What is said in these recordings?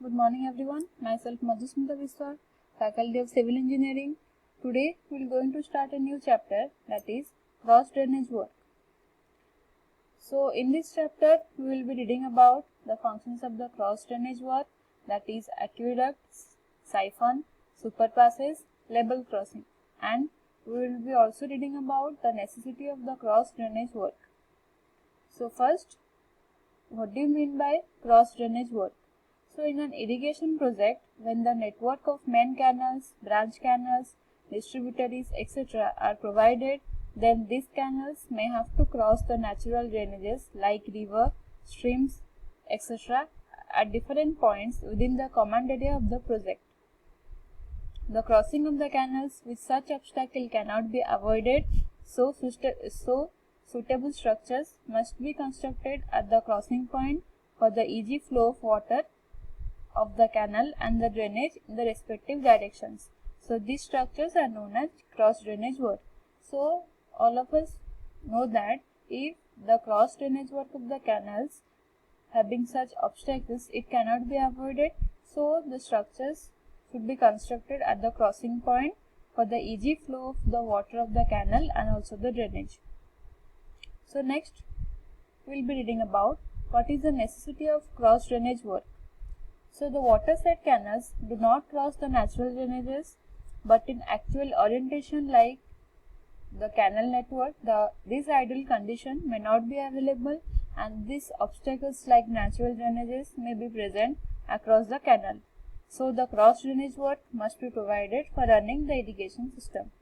Good morning everyone. Myself Madhusmita Viswar, Faculty of Civil Engineering. Today we are going to start a new chapter, that is cross drainage work. So in this chapter we will be reading about the functions of the cross drainage work, that is aqueducts, siphon, superpasses, level crossing, and we will be also reading about the necessity of the cross drainage work. So first, what do you mean by cross drainage work? So in an irrigation project, when the network of main canals, branch canals, distributaries, etc. are provided, then these canals may have to cross the natural drainages like river, streams, etc. at different points within the command area of the project. The crossing of the canals with such obstacle cannot be avoided, so suitable structures must be constructed at the crossing point for the easy flow of water of the canal and the drainage in the respective directions. So these structures are known as cross drainage work. So all of us know that if the cross drainage work of the canals having such obstacles, it cannot be avoided, so the structures should be constructed at the crossing point for the easy flow of the water of the canal and also the drainage. So next we will be reading about what is the necessity of cross drainage work. So the waterside canals do not cross the natural drainages, but in actual orientation like the canal network, this ideal condition may not be available, and these obstacles like natural drainages may be present across the canal. So the cross drainage work must be provided for running the irrigation system.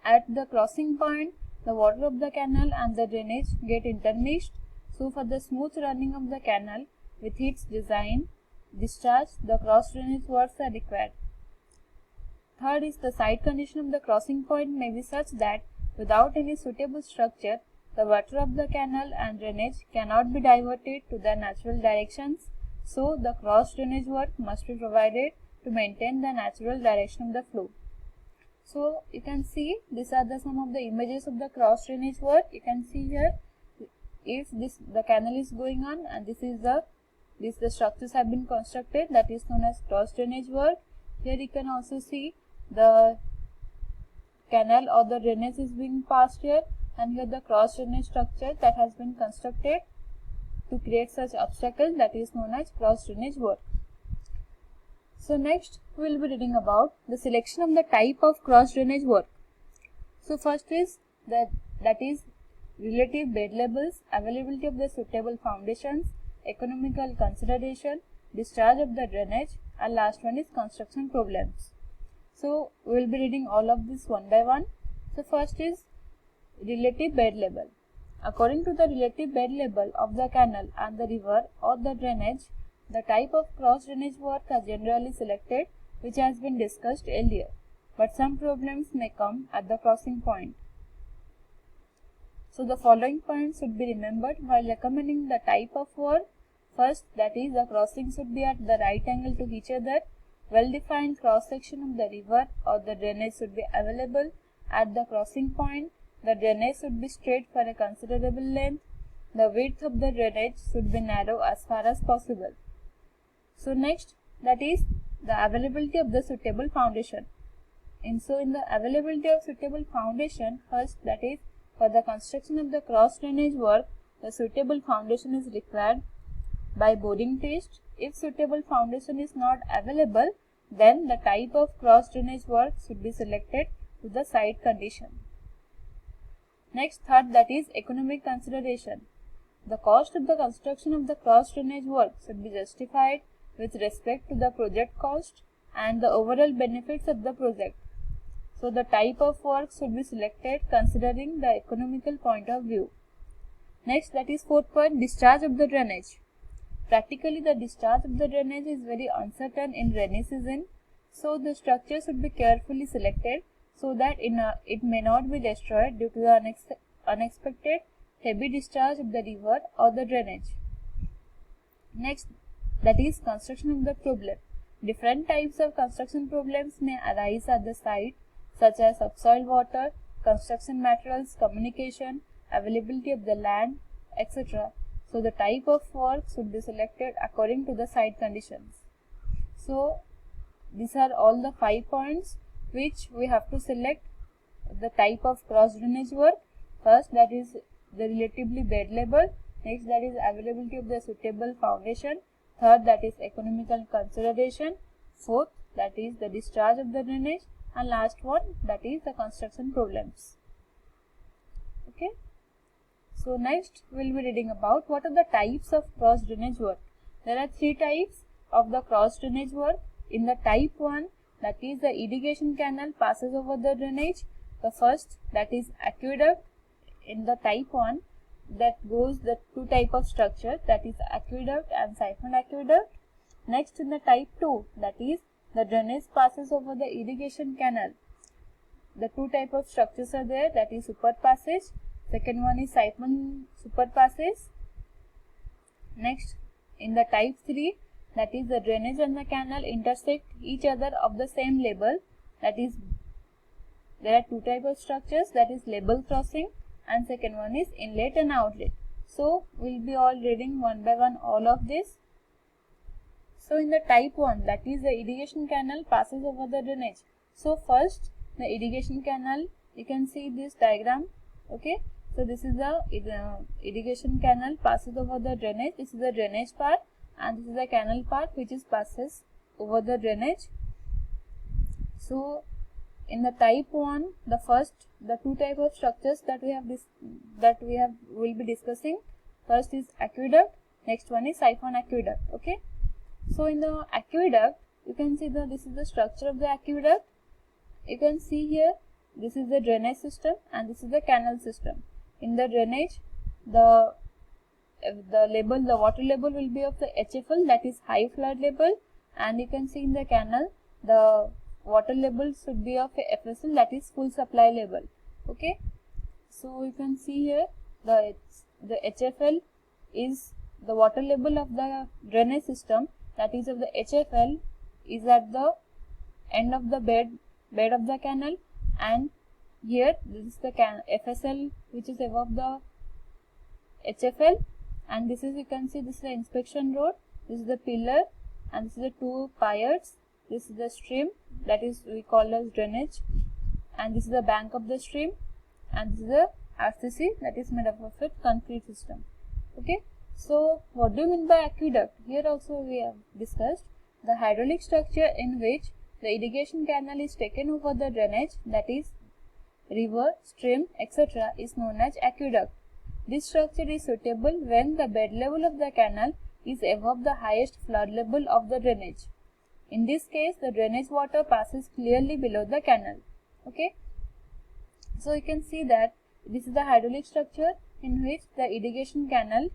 At the crossing point, the water of the canal and the drainage get intermixed. So for the smooth running of the canal with its design, discharge, the cross drainage works are required. Third is the site condition of the crossing point may be such that without any suitable structure, the water of the canal and drainage cannot be diverted to their natural directions. So the cross drainage work must be provided to maintain the natural direction of the flow. So you can see these are some of the images of the cross drainage work. You can see here if the canal is going on and the structures have been constructed, that is known as cross drainage work. Here you can also see the canal or the drainage is being passed here, and here the cross drainage structure that has been constructed to create such obstacle, that is known as cross drainage work. So next we will be reading about the selection of the type of cross drainage work. So first is that is relative bed levels, availability of the suitable foundations, economical consideration, discharge of the drainage, and last one is construction problems. So we will be reading all of this one by one. So first is relative bed level. According to the relative bed level of the canal and the river or the drainage, the type of cross drainage work are generally selected, which has been discussed earlier, but some problems may come at the crossing point. So the following points should be remembered while recommending the type of work. First, that is the crossing should be at the right angle to each other. Well-defined cross-section of the river or the drainage should be available at the crossing point. The drainage should be straight for a considerable length. The width of the drainage should be narrow as far as possible. So next, that is the availability of the suitable foundation. In the availability of suitable foundation, first, that is for the construction of the cross drainage work, the suitable foundation is required by boring test. If suitable foundation is not available, then the type of cross drainage work should be selected to the site condition. Next, third, that is economic consideration. The cost of the construction of the cross drainage work should be justified with respect to the project cost and the overall benefits of the project. So the type of work should be selected considering the economical point of view. Next, that is fourth point, discharge of the drainage. Practically, the discharge of the drainage is very uncertain in rainy season, so the structure should be carefully selected so that it may not be destroyed due to the unexpected heavy discharge of the river or the drainage. Next, that is construction of the problem. Different types of construction problems may arise at the site, such as subsoil water, construction materials, communication, availability of the land, etc. So the type of work should be selected according to the site conditions. So these are all the 5 points which we have to select the type of cross drainage work. First, that is the relatively bed level. Next, that is availability of the suitable foundation. Third, that is economical consideration. Fourth, that is the discharge of the drainage. And last one, that is the construction problems. Okay. So next we will be reading about what are the types of cross drainage work. There are 3 types of the cross drainage work. In the type 1, that is the irrigation canal passes over the drainage. The first, that is aqueduct. In the type 1, that goes the 2 type of structure, that is aqueduct and siphon aqueduct. Next, in the type 2, that is the drainage passes over the irrigation canal. The 2 type of structures are there, that is super passage. Second one is siphon super passage. Next, in the type 3, that is the drainage and the canal intersect each other of the same level. That is, there are 2 type of structures, that is level crossing, and second one is inlet and outlet. So we will be all reading one by one all of this. So in the type 1, that is the irrigation canal passes over the drainage. So first, the irrigation canal, you can see this diagram. Okay, so this is the irrigation canal passes over the drainage. This is the drainage part, and this is the canal part which is passes over the drainage. So in the type 1, the first, the 2 type of structures that we will be discussing. First is aqueduct, next one is siphon aqueduct. Okay, so in the aqueduct, you can see this is the structure of the aqueduct. You can see here, this is the drainage system and this is the canal system. In the drainage, the water level will be of the HFL, that is high flood level, and you can see in the canal the water level should be of FSL, that is full supply level. Okay, so you can see here the HFL is the water level of the drainage system, that is of the HFL is at the end of the bed of the canal, and here this is the FSL which is above the HFL, and this is, you can see, this is the inspection road, this is the pillar, and this is the 2 piers. This is the stream, that is we call as drainage, and this is the bank of the stream, and this is the RCC, that is made up of a concrete system. Okay, so what do you mean by aqueduct? Here also we have discussed the hydraulic structure in which the irrigation canal is taken over the drainage, that is river, stream, etc. is known as aqueduct. This structure is suitable when the bed level of the canal is above the highest flood level of the drainage. In this case, the drainage water passes clearly below the canal. Okay, so you can see that this is the hydraulic structure in which the irrigation canal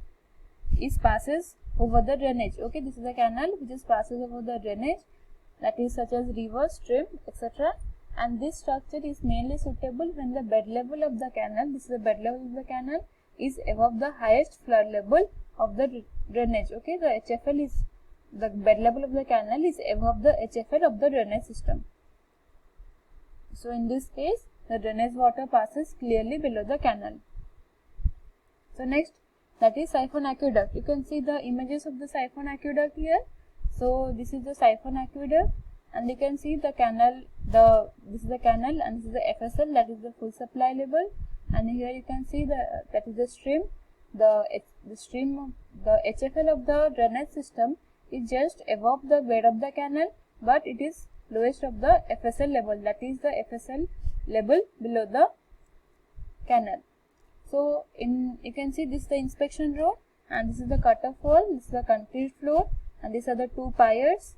passes over the drainage. Okay, this is the canal which is passes over the drainage, that is such as river, stream, etc. And this structure is mainly suitable when the bed level of the canal, this is the bed level of the canal, is above the highest flood level of the drainage. Okay, the HFL is, the bed level of the canal is above the HFL of the drainage system. So in this case, the drainage water passes clearly below the canal. So next, that is siphon aqueduct. You can see the images of the siphon aqueduct here. So this is the siphon aqueduct, and you can see the canal, this is the canal, and this is the FSL, that is the full supply level, and here you can see that is the stream. The stream, the HFL of the drainage system is just above the bed of the canal, but it is lowest of the FSL level, that is the FSL level below the canal. So you can see this is the inspection road, and this is the cut-off wall, this is the concrete floor, and these are the 2 piers,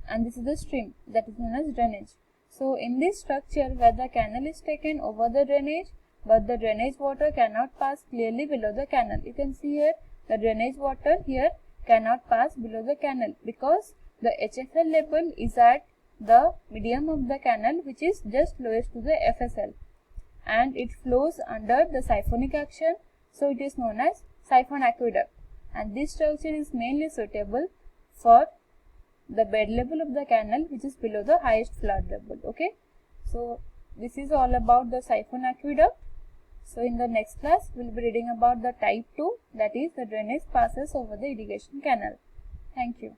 and this is the stream, that is known as drainage. So in this structure where the canal is taken over the drainage, but the drainage water cannot pass clearly below the canal. You can see here the drainage water here cannot pass below the canal because the HFL level is at the medium of the canal, which is just lowest to the FSL, and it flows under the siphonic action, so it is known as siphon aqueduct, and this structure is mainly suitable for the bed level of the canal which is below the highest flood level. Okay, so this is all about the siphon aqueduct. So in the next class, we will be reading about the type 2, that is the drainage passes over the irrigation canal. Thank you.